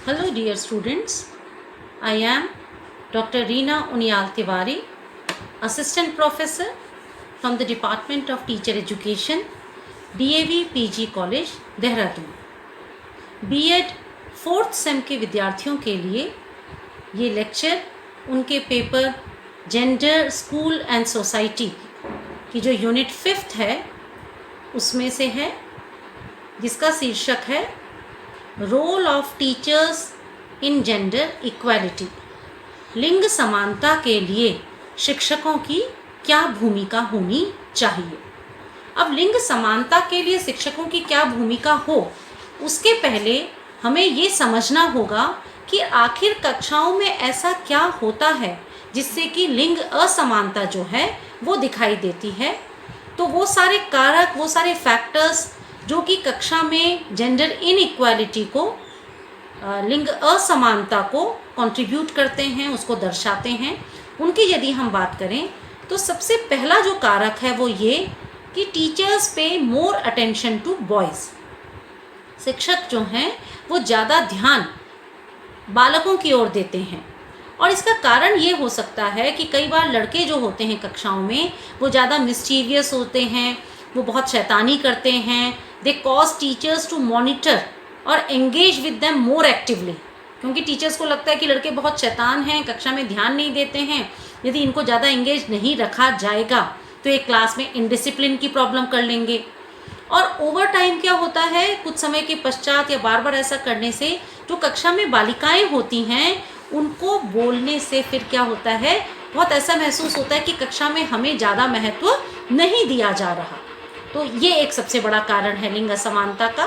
Hello dear students, I am Dr. Reena Unyal Tiwari, Assistant Professor from the Department of Teacher Education, DAV PG College, Dehradun. B.Ed 4th same के विद्यार्थियों के लिए ये lecture उनके paper gender school and society की जो unit 5th है उसमें से है, जिसका शीर्षक है role of teachers in gender equality. लिंग समानता के लिए शिक्षकों की क्या भूमिका होनी चाहिए। अब लिंग समानता के लिए शिक्षकों की क्या भूमिका हो, उसके पहले हमें ये समझना होगा कि आखिर कक्षाओं में ऐसा क्या होता है जिससे कि लिंग असमानता जो है वो दिखाई देती है। तो वो सारे कारक, वो सारे फैक्टर्स जो कि कक्षा में जेंडर इनइक्वालिटी को, लिंग असमानता को कंट्रीब्यूट करते हैं, उसको दर्शाते हैं, उनकी यदि हम बात करें तो सबसे पहला जो कारक है वो ये कि टीचर्स पे मोर अटेंशन टू बॉयज़। शिक्षक जो हैं वो ज़्यादा ध्यान बालकों की ओर देते हैं, और इसका कारण ये हो सकता है कि कई बार लड़के जो होते हैं कक्षाओं में वो ज़्यादा मिस्चीवियस होते हैं, वो बहुत शैतानी करते हैं। They cause teachers to monitor और engage with them more actively, क्योंकि टीचर्स को लगता है कि लड़के बहुत शैतान हैं, कक्षा में ध्यान नहीं देते हैं। यदि इनको ज़्यादा एंगेज नहीं रखा जाएगा तो एक क्लास में इनडिसिप्लिन की प्रॉब्लम कर लेंगे। और ओवर टाइम क्या होता है, कुछ समय के पश्चात या बार बार ऐसा करने से जो कक्षा में बालिकाएं होती हैं उनको बोलने से फिर क्या होता है, बहुत ऐसा महसूस होता है कि कक्षा में हमें ज़्यादा महत्व नहीं दिया जा रहा। तो ये एक सबसे बड़ा कारण है लिंग असमानता का।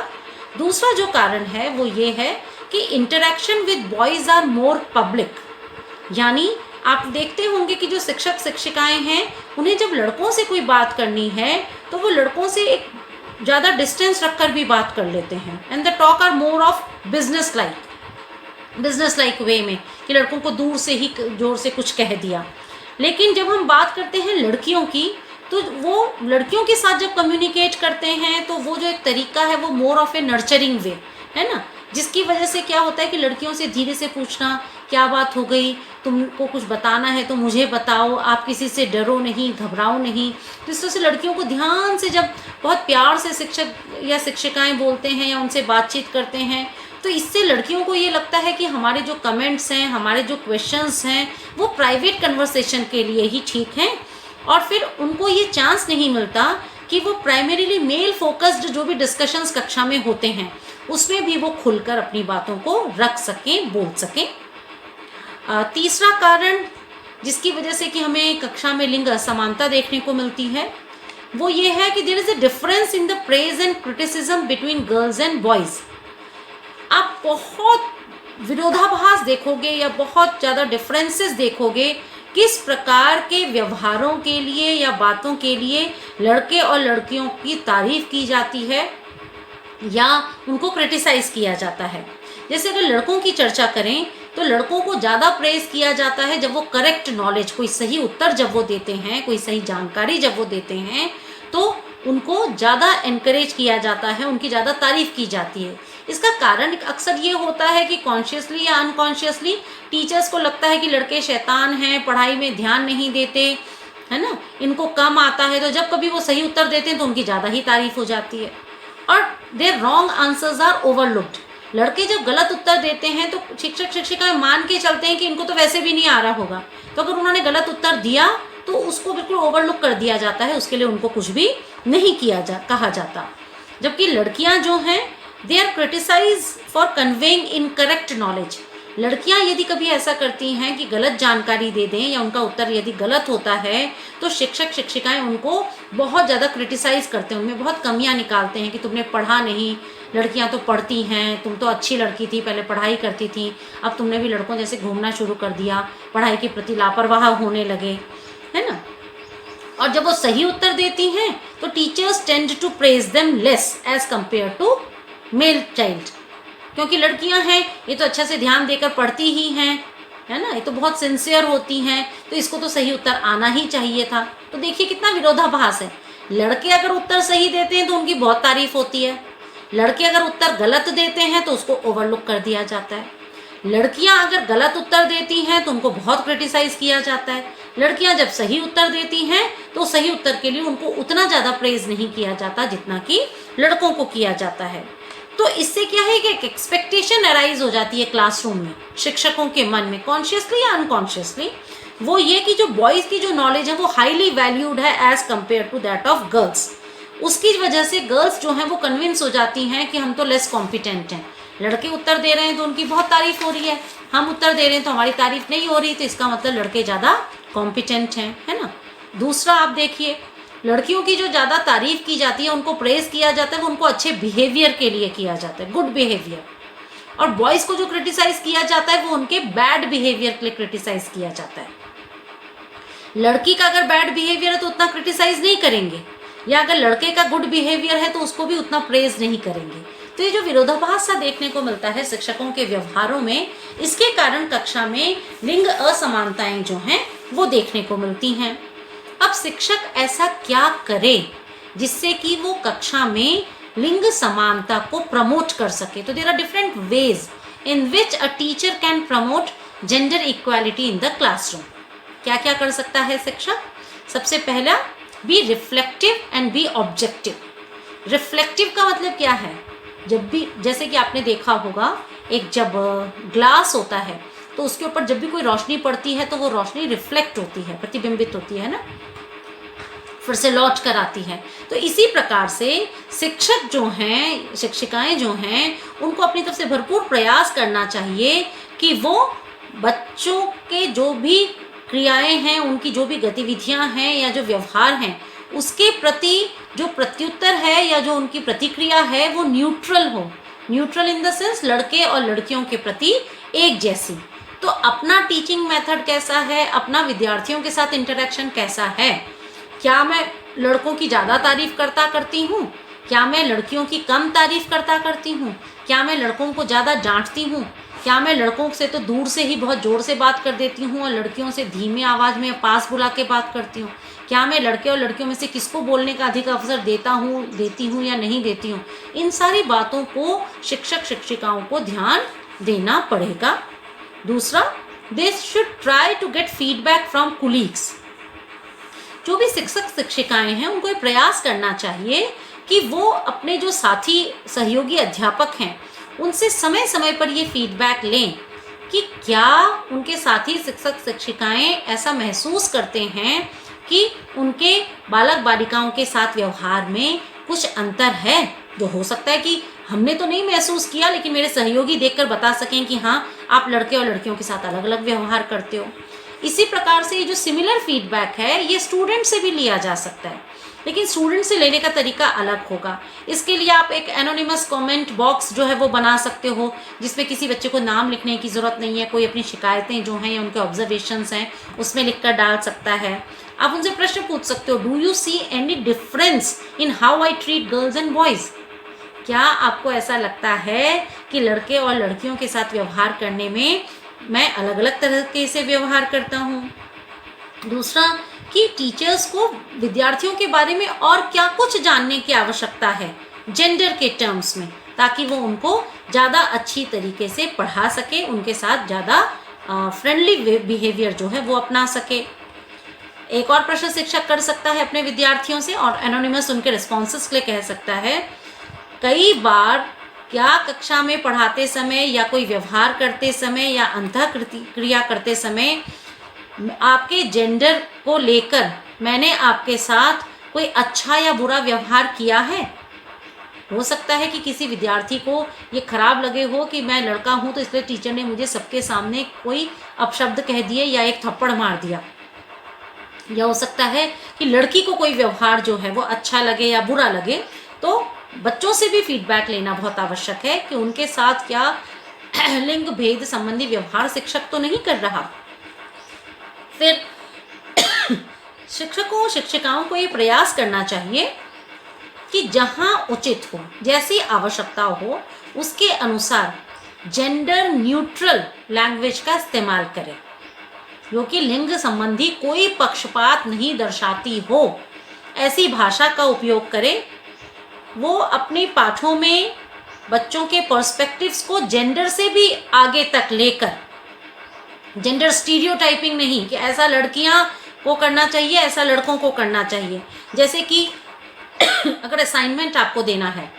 दूसरा जो कारण है वो ये है कि interaction with boys are more public. यानी आप देखते होंगे कि जो शिक्षक शिक्षिकाएं हैं उन्हें जब लड़कों से कोई बात करनी है तो वो लड़कों से एक ज़्यादा डिस्टेंस रखकर भी बात कर लेते हैं, and the talk are more of business like way में, कि लड़कों को दूर से ही जोर से कुछ कह दिया। लेकिन जब हम बात करते हैं लड़कियों की, तो वो लड़कियों के साथ जब कम्युनिकेट करते हैं तो वो जो एक तरीका है वो मोर ऑफ ए नर्चरिंग वे है ना, जिसकी वजह से क्या होता है कि लड़कियों से धीरे से पूछना, क्या बात हो गई, तुमको कुछ बताना है तो मुझे बताओ, आप किसी से डरो नहीं, घबराओ नहीं। तो इस तरह से लड़कियों को ध्यान से जब बहुत प्यार से शिक्षक या शिक्षिकाएं बोलते हैं या उनसे बातचीत करते हैं तो इससे लड़कियों को ये लगता है कि हमारे जो कमेंट्स हैं, हमारे जो क्वेश्चंस हैं वो प्राइवेट कन्वर्सेशन के लिए ही ठीक हैं, और फिर उनको ये चांस नहीं मिलता कि वो प्राइमरीली मेल फोकस्ड जो भी डिस्कशंस कक्षा में होते हैं उसमें भी वो खुलकर अपनी बातों को रख सकें, बोल सकें। तीसरा कारण जिसकी वजह से कि हमें कक्षा में लिंग असमानता देखने को मिलती है वो ये है कि there is a difference in the praise and criticism between girls and boys. आप बहुत विरोधाभास देखोगे या बहुत ज़्यादा डिफरेंसेस देखोगे किस प्रकार के व्यवहारों के लिए या बातों के लिए लड़के और लड़कियों की तारीफ की जाती है या उनको क्रिटिसाइज़ किया जाता है। जैसे अगर लड़कों की चर्चा करें तो लड़कों को ज़्यादा प्रेज़ किया जाता है जब वो करेक्ट नॉलेज, कोई सही उत्तर जब वो देते हैं, कोई सही जानकारी जब वो देते हैं तो उनको ज़्यादा एनकरेज किया जाता है, उनकी ज़्यादा तारीफ़ की जाती है। इसका कारण अक्सर ये होता है कि कॉन्शियसली या अनकॉन्शियसली टीचर्स को लगता है कि लड़के शैतान हैं, पढ़ाई में ध्यान नहीं देते, है ना, इनको कम आता है, तो जब कभी वो सही उत्तर देते हैं तो उनकी ज़्यादा ही तारीफ़ हो जाती है और their wrong answers are overlooked. लड़के जब गलत उत्तर देते हैं तो शिक्षक शिक्षिकाएं मान के चलते हैं कि इनको तो वैसे भी नहीं आ रहा होगा, तो अगर उन्होंने गलत उत्तर दिया तो उसको बिल्कुल ओवरलुक कर दिया जाता है, उसके लिए उनको कुछ भी नहीं कहा जाता। जबकि लड़कियां जो हैं they are criticise for conveying incorrect knowledge. लड़कियां यदि कभी ऐसा करती हैं कि गलत जानकारी दे दें या उनका उत्तर यदि गलत होता है तो शिक्षक शिक्षिकाएं उनको बहुत ज़्यादा क्रिटिसाइज़ करते हैं, उनमें बहुत कमियां निकालते हैं कि तुमने पढ़ा नहीं, लड़कियां तो पढ़ती हैं, तुम तो अच्छी लड़की थी, पहले पढ़ाई करती थी, अब तुमने भी लड़कों जैसे घूमना शुरू कर दिया, पढ़ाई के प्रति लापरवाह होने लगे, है ना। और जब वो सही उत्तर देती हैं तो teachers tend to praise them less as compare to male child, क्योंकि लड़कियां हैं ये तो अच्छा से ध्यान देकर पढ़ती ही हैं, है ना, ये तो बहुत सिंसियर होती हैं, तो इसको तो सही उत्तर आना ही चाहिए था। तो देखिए कितना विरोधाभास है। लड़के अगर उत्तर सही देते हैं तो उनकी बहुत तारीफ होती है, लड़के अगर उत्तर गलत देते हैं तो उसको ओवरलुक कर दिया जाता है। लड़कियां अगर गलत उत्तर देती हैं तो उनको बहुत क्रिटिसाइज किया जाता है, लड़कियां जब सही उत्तर देती हैं तो सही उत्तर के लिए उनको उतना ज़्यादा प्रेज नहीं किया जाता जितना कि लड़कों को किया जाता है। तो इससे क्या है कि एक एक्सपेक्टेशन अराइज हो जाती है क्लासरूम में, शिक्षकों के मन में, कॉन्शियसली या अनकॉन्शियसली, वो ये कि जो बॉयज़ की जो नॉलेज है वो हाईली वैल्यूड है as compare to that of girls. उसकी वजह से गर्ल्स जो हैं वो कन्विंस हो जाती हैं कि हम तो लेस कॉम्पिटेंट हैं। लड़के उत्तर दे रहे हैं तो उनकी बहुत तारीफ हो रही है, हम उत्तर दे रहे हैं तो हमारी तारीफ नहीं हो रही, तो इसका मतलब लड़के ज़्यादा कॉम्पिटेंट हैं, है ना। दूसरा आप देखिए, लड़कियों की जो ज़्यादा तारीफ की जाती है, उनको प्रेज किया जाता है, वो उनको अच्छे बिहेवियर के लिए किया जाता है, गुड बिहेवियर। और बॉयज़ को जो क्रिटिसाइज किया जाता है वो उनके बैड बिहेवियर के लिए क्रिटिसाइज किया जाता है। लड़की का अगर बैड बिहेवियर है तो उतना क्रिटिसाइज नहीं करेंगे, या अगर लड़के का गुड बिहेवियर है तो उसको भी उतना प्रेज नहीं करेंगे। तो ये जो विरोधाभास सा देखने को मिलता है शिक्षकों के व्यवहारों में, इसके कारण कक्षा में लिंग असमानताएं जो हैं वो देखने को मिलती हैं। अब शिक्षक ऐसा क्या करे जिससे कि वो कक्षा में लिंग समानता को प्रमोट कर सके। तो there are different ways in which a teacher can promote gender equality in the classroom. क्या क्या कर सकता है शिक्षक? सबसे पहला, be reflective and be objective. Reflective का मतलब क्या है? जब भी, जैसे कि आपने देखा होगा, एक जब ग्लास होता है तो उसके ऊपर जब भी कोई रोशनी पड़ती है तो वो रोशनी रिफ्लेक्ट होती है, प्रतिबिंबित होती है ना, फिर से लौट कर आती है। तो इसी प्रकार से शिक्षक जो हैं, शिक्षिकाएं जो हैं, उनको अपनी तरफ से भरपूर प्रयास करना चाहिए कि वो बच्चों के जो भी क्रियाएं हैं, उनकी जो भी गतिविधियां हैं या जो व्यवहार हैं, उसके प्रति जो प्रत्युत्तर है या जो उनकी प्रतिक्रिया है वो न्यूट्रल हो। न्यूट्रल इन द सेंस लड़के और लड़कियों के प्रति एक जैसी। तो अपना टीचिंग मेथड कैसा है, अपना विद्यार्थियों के साथ इंटरेक्शन कैसा है, क्या मैं लड़कों की ज़्यादा तारीफ करती हूँ, क्या मैं लड़कियों की कम तारीफ करती हूँ, क्या मैं लड़कों को ज़्यादा डांटती हूँ, क्या मैं लड़कों से तो दूर से ही बहुत ज़ोर से बात कर देती हूँ और लड़कियों से धीमी आवाज़ में पास बुला के बात करती हूँ, क्या मैं लड़के और लड़कियों में से किसको बोलने का अधिक अवसर देती हूँ या नहीं देती हूँ। इन सारी बातों को शिक्षक शिक्षिकाओं को ध्यान देना पड़ेगा। दूसरा, they should try to get feedback from colleagues. जो भी शिक्षक शिक्षिकाएं हैं उनको ये प्रयास करना चाहिए कि वो अपने जो साथी सहयोगी अध्यापक हैं उनसे समय समय पर ये फीडबैक लें कि क्या उनके साथी शिक्षक शिक्षिकाएं ऐसा महसूस करते हैं कि उनके बालक बालिकाओं के साथ व्यवहार में कुछ अंतर है, जो हो सकता है कि हमने तो नहीं महसूस किया लेकिन मेरे सहयोगी देखकर बता सकें कि हाँ, आप लड़के और लड़कियों के साथ अलग अलग व्यवहार करते हो। इसी प्रकार से ये जो सिमिलर फीडबैक है ये स्टूडेंट से भी लिया जा सकता है, लेकिन स्टूडेंट से लेने का तरीका अलग होगा। इसके लिए आप एक एनोनिमस कमेंट बॉक्स जो है वो बना सकते हो, जिसमें किसी बच्चे को नाम लिखने की ज़रूरत नहीं है, कोई अपनी शिकायतें जो हैं या उनके ऑब्जर्वेशंस हैं उसमें लिखकर डाल सकता है। आप उनसे प्रश्न पूछ सकते हो, do you see any difference in how I treat girls and boys. क्या आपको ऐसा लगता है कि लड़के और लड़कियों के साथ व्यवहार करने में मैं अलग अलग तरीके से व्यवहार करता हूँ। दूसरा, कि टीचर्स को विद्यार्थियों के बारे में और क्या कुछ जानने की आवश्यकता है जेंडर के टर्म्स में, ताकि वो उनको ज़्यादा अच्छी तरीके से पढ़ा सके, उनके साथ ज़्यादा फ्रेंडली बिहेवियर जो है वो अपना सके। एक और प्रश्न शिक्षक कर सकता है अपने विद्यार्थियों से, और एनोनिमस उनके रिस्पॉन्सेस के लिए कह सकता है, कई बार क्या कक्षा में पढ़ाते समय या कोई व्यवहार करते समय या अंतःक्रिया करते समय आपके जेंडर को लेकर मैंने आपके साथ कोई अच्छा या बुरा व्यवहार किया है। हो सकता है कि किसी विद्यार्थी को ये खराब लगे हो कि मैं लड़का हूँ तो इसलिए टीचर ने मुझे सबके सामने कोई अपशब्द कह दिए या एक थप्पड़ मार दिया, या हो सकता है कि लड़की को कोई व्यवहार जो है वो अच्छा लगे या बुरा लगे। तो बच्चों से भी फीडबैक लेना बहुत आवश्यक है कि उनके साथ क्या लिंग भेद संबंधी व्यवहार शिक्षक तो नहीं कर रहा। फिर शिक्षकों शिक्षिकाओं को ये प्रयास करना चाहिए कि जहाँ उचित हो, जैसी आवश्यकता हो, उसके अनुसार जेंडर न्यूट्रल लैंग्वेज का इस्तेमाल करें, जो कि लिंग संबंधी कोई पक्षपात नहीं दर्शाती हो। ऐसी भाषा का उपयोग करें। वो अपने पाठों में बच्चों के पर्सपेक्टिव्स को जेंडर से भी आगे तक लेकर, जेंडर स्टीरियोटाइपिंग नहीं कि ऐसा लड़कियां को करना चाहिए, ऐसा लड़कों को करना चाहिए। जैसे कि अगर असाइनमेंट आपको देना है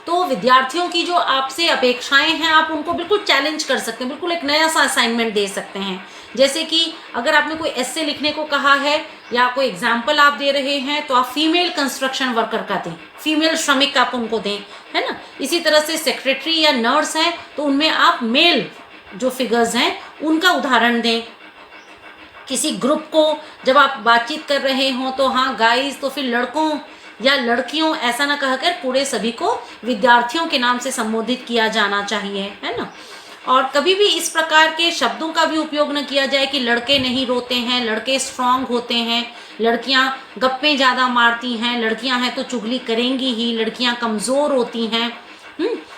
तो विद्यार्थियों की जो आपसे अपेक्षाएं हैं आप उनको बिल्कुल चैलेंज कर सकते हैं, बिल्कुल एक नया सा असाइनमेंट दे सकते हैं। जैसे कि अगर आपने कोई एस्से लिखने को कहा है या कोई एग्जाम्पल आप दे रहे हैं तो आप फीमेल कंस्ट्रक्शन वर्कर का दें, फीमेल श्रमिक आप उनको दें, है ना। इसी तरह से सेक्रेटरी या नर्स हैं तो उनमें आप मेल जो फिगर्स हैं उनका उदाहरण दें। किसी ग्रुप को जब आप बातचीत कर रहे हों तो हाँ गाइस, तो फिर लड़कों या लड़कियों ऐसा ना कहकर पूरे सभी को विद्यार्थियों के नाम से संबोधित किया जाना चाहिए, है ना। और कभी भी इस प्रकार के शब्दों का भी उपयोग न किया जाए कि लड़के नहीं रोते हैं, लड़के स्ट्रांग होते हैं, लड़कियां गप्पे ज़्यादा मारती हैं, लड़कियां हैं तो चुगली करेंगी ही, लड़कियां कमज़ोर होती हैं,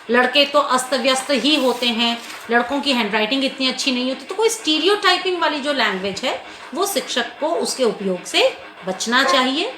लड़के तो अस्त व्यस्त ही होते हैं, लड़कों की हैंडराइटिंग इतनी अच्छी नहीं होती। तो कोई स्टीरियोटाइपिंग वाली जो लैंग्वेज है वो शिक्षक को उसके उपयोग से बचना चाहिए।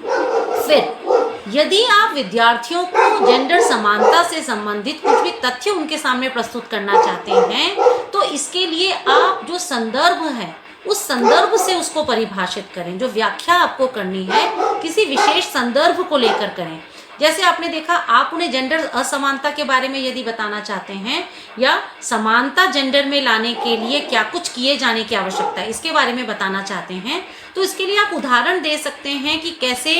फिर यदि आप विद्यार्थियों को जेंडर समानता से संबंधित कुछ भी तथ्य उनके सामने प्रस्तुत करना चाहते हैं तो इसके लिए आप जो संदर्भ है उस संदर्भ से उसको परिभाषित करें। जो व्याख्या आपको करनी है किसी विशेष संदर्भ को लेकर करें। जैसे आपने देखा, आप उन्हें जेंडर असमानता के बारे में यदि बताना चाहते हैं या समानता जेंडर में लाने के लिए क्या कुछ किए जाने की आवश्यकता है इसके बारे में बताना चाहते हैं तो इसके लिए आप उदाहरण दे सकते हैं कि कैसे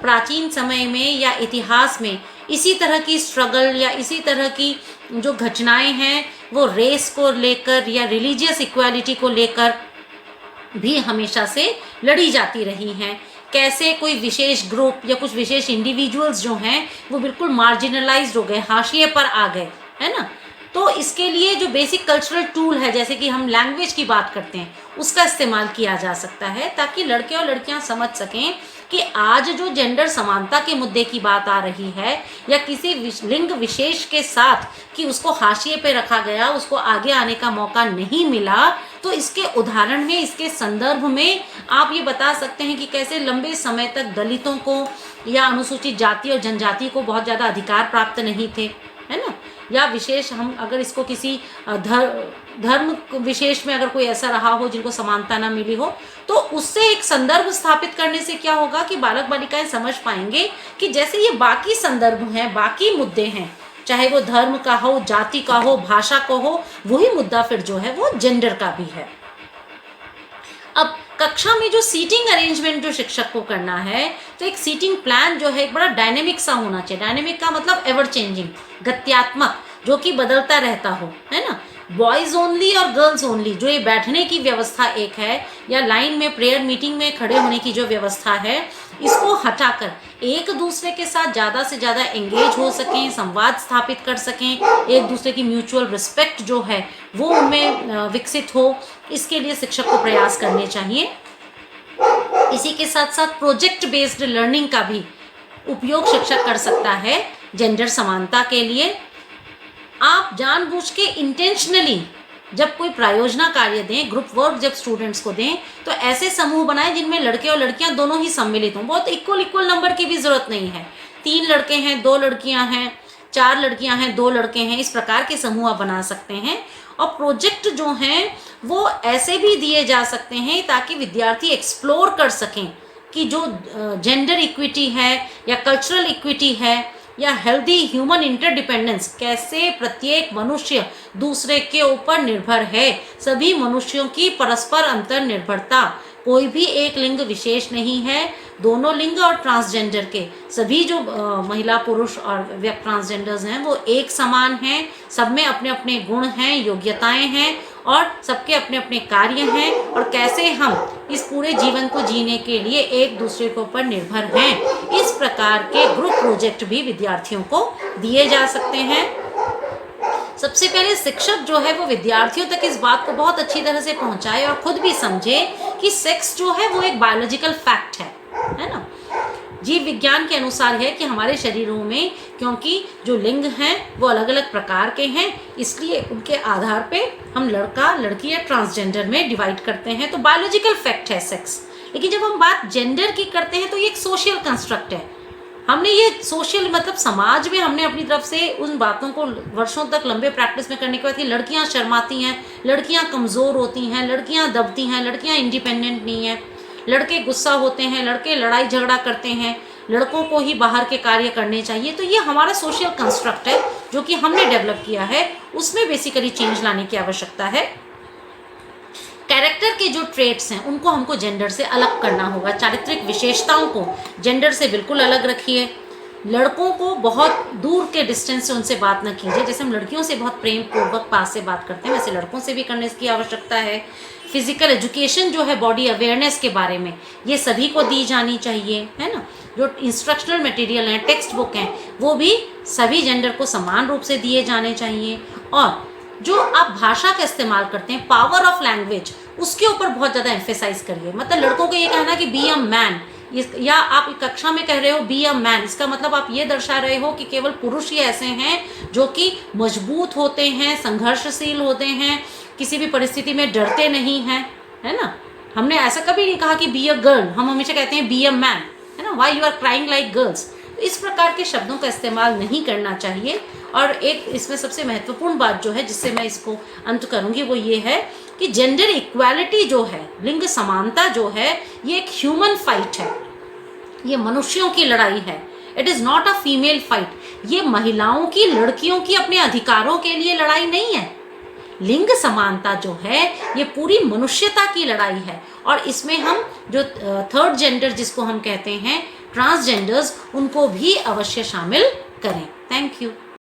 प्राचीन समय में या इतिहास में इसी तरह की स्ट्रगल या इसी तरह की जो घटनाएं हैं वो रेस को लेकर या रिलीजियस इक्वालिटी को लेकर भी हमेशा से लड़ी जाती रही हैं। कैसे कोई विशेष ग्रुप या कुछ विशेष इंडिविजुअल्स जो हैं वो बिल्कुल मार्जिनलाइज्ड हो गए, हाशिए पर आ गए, है ना। तो इसके लिए जो बेसिक कल्चरल टूल है, जैसे कि हम लैंग्वेज की बात करते हैं, उसका इस्तेमाल किया जा सकता है ताकि लड़के और लड़कियां समझ सकें कि आज जो जेंडर समानता के मुद्दे की बात आ रही है या किसी लिंग विशेष के साथ कि उसको हाशिए पे रखा गया, उसको आगे आने का मौका नहीं मिला, तो इसके उदाहरण में, इसके संदर्भ में आप ये बता सकते हैं कि कैसे लंबे समय तक दलितों को या अनुसूचित जाति और जनजाति को बहुत ज़्यादा अधिकार प्राप्त नहीं थे, है ना। या विशेष हम अगर इसको किसी धर्म विशेष में अगर कोई ऐसा रहा हो जिनको समानता ना मिली हो तो उससे एक संदर्भ स्थापित करने से क्या होगा कि बालक बालिकाएं समझ पाएंगे कि जैसे ये बाकी संदर्भ हैं, बाकी मुद्दे हैं, चाहे वो धर्म का हो, जाति का हो, भाषा का हो, वही मुद्दा फिर जो है वो जेंडर का भी है। अब कक्षा में जो सीटिंग अरेंजमेंट जो शिक्षक को करना है तो एक सीटिंग प्लान जो है एक बड़ा डायनेमिक सा होना चाहिए। डायनेमिक का मतलब एवर चेंजिंग, गत्यात्मक, जो कि बदलता रहता हो, है ना। बॉयज़ ओनली और गर्ल्स ओनली जो ये बैठने की व्यवस्था एक है या लाइन में प्रेयर मीटिंग में खड़े होने की जो व्यवस्था है, इसको हटाकर एक दूसरे के साथ ज़्यादा से ज़्यादा एंगेज हो सकें, संवाद स्थापित कर सकें, एक दूसरे की म्यूचुअल रिस्पेक्ट जो है वो उनमें विकसित हो, इसके लिए शिक्षक को प्रयास करने चाहिए। इसी के साथ साथ प्रोजेक्ट बेस्ड लर्निंग का भी उपयोग शिक्षक कर सकता है जेंडर समानता के लिए। आप जानबूझ के इंटेंशनली जब कोई प्रायोजना कार्य दें, ग्रुप वर्क जब स्टूडेंट्स को दें, तो ऐसे समूह बनाएं जिनमें लड़के और लड़कियां दोनों ही सम्मिलित हों। बहुत इक्वल नंबर की भी ज़रूरत नहीं है, 3 लड़के हैं 2 लड़कियां हैं, 4 लड़कियां हैं 2 लड़के हैं, इस प्रकार के समूह आप बना सकते हैं। और प्रोजेक्ट जो हैं वो ऐसे भी दिए जा सकते हैं ताकि विद्यार्थी एक्सप्लोर कर सकें कि जो जेंडर इक्विटी है या कल्चरल इक्विटी है या हेल्दी ह्यूमन इंटरडिपेंडेंस, कैसे प्रत्येक मनुष्य दूसरे के ऊपर निर्भर है, सभी मनुष्यों की परस्पर अंतर निर्भरता, कोई भी एक लिंग विशेष नहीं है, दोनों लिंग और ट्रांसजेंडर के सभी जो महिला पुरुष और व्यक्ति ट्रांसजेंडर्स हैं वो एक समान हैं, सब में अपने अपने गुण हैं, योग्यताएं हैं और सबके अपने अपने कार्य हैं और कैसे हम इस पूरे जीवन को जीने के लिए एक दूसरे के ऊपर निर्भर हैं। इस प्रकार के ग्रुप प्रोजेक्ट भी विद्यार्थियों को दिए जा सकते हैं। सबसे पहले शिक्षक जो है वो विद्यार्थियों तक इस बात को बहुत अच्छी तरह से पहुंचाए और खुद भी समझे कि सेक्स जो है वो एक बायोलॉजिकल फैक्ट है ना। जीव विज्ञान के अनुसार है कि हमारे शरीरों में क्योंकि जो लिंग हैं वो अलग अलग प्रकार के हैं, इसलिए उनके आधार पे हम लड़का लड़की या ट्रांसजेंडर में डिवाइड करते हैं, तो बायोलॉजिकल फैक्ट है सेक्स। लेकिन जब हम बात जेंडर की करते हैं तो ये एक सोशल कंस्ट्रक्ट है। हमने ये सोशल मतलब समाज में हमने अपनी तरफ से उन बातों को वर्षों तक लंबे प्रैक्टिस में करने के बाद कि लड़कियां शर्माती हैं, लड़कियां कमज़ोर होती हैं, लड़कियां दबती हैं, लड़कियां इंडिपेंडेंट नहीं हैं, लड़के गुस्सा होते हैं, लड़के लड़ाई झगड़ा करते हैं, लड़कों को ही बाहर के कार्य करने चाहिए। तो ये हमारा सोशल कंस्ट्रक्ट है जो कि हमने डेवलप किया है, उसमें बेसिकली चेंज लाने की आवश्यकता है। कैरेक्टर के जो ट्रेट्स हैं उनको हमको जेंडर से अलग करना होगा। चारित्रिक विशेषताओं को जेंडर से बिल्कुल अलग रखिए। लड़कों को बहुत दूर के डिस्टेंस से उनसे बात न कीजिए। जैसे हम लड़कियों से बहुत प्रेम पूर्वक पास से बात करते हैं, वैसे लड़कों से भी करने की आवश्यकता है। फिजिकल एजुकेशन जो है, बॉडी अवेयरनेस के बारे में, ये सभी को दी जानी चाहिए, है ना। जो इंस्ट्रक्शनल मटेरियल हैं, टेक्स्ट बुक हैं, वो भी सभी जेंडर को समान रूप से दिए जाने चाहिए। और जो आप भाषा का इस्तेमाल करते हैं, पावर ऑफ लैंग्वेज, उसके ऊपर बहुत ज़्यादा एम्फेसाइज करिए। मतलब लड़कों को ये कहना कि बी अ मैन, या आप कक्षा में कह रहे हो बी अ मैन, इसका मतलब आप ये दर्शा रहे हो कि केवल पुरुष ही ऐसे हैं जो कि मजबूत होते हैं, संघर्षशील होते हैं, किसी भी परिस्थिति में डरते नहीं हैं, है ना। हमने ऐसा कभी नहीं कहा कि बी अ गर्ल, हम हमेशा कहते हैं बी अ मैन, है ना। Why you are crying like girls. इस प्रकार के शब्दों का इस्तेमाल नहीं करना चाहिए। और एक इसमें सबसे महत्वपूर्ण बात जो है, जिससे मैं इसको अंत करूंगी, वो ये है कि जेंडर इक्वालिटी जो है, लिंग समानता जो है, ये एक ह्यूमन फाइट है, ये मनुष्यों की लड़ाई है। It is not a female fight. ये महिलाओं की, लड़कियों की अपने अधिकारों के लिए लड़ाई नहीं है। लिंग समानता जो है, ये पूरी मनुष्यता की लड़ाई है। और इसमें हम जो थर्ड जेंडर जिसको हम कहते हैं ट्रांसजेंडर्स, उनको भी अवश्य शामिल करें। Thank you.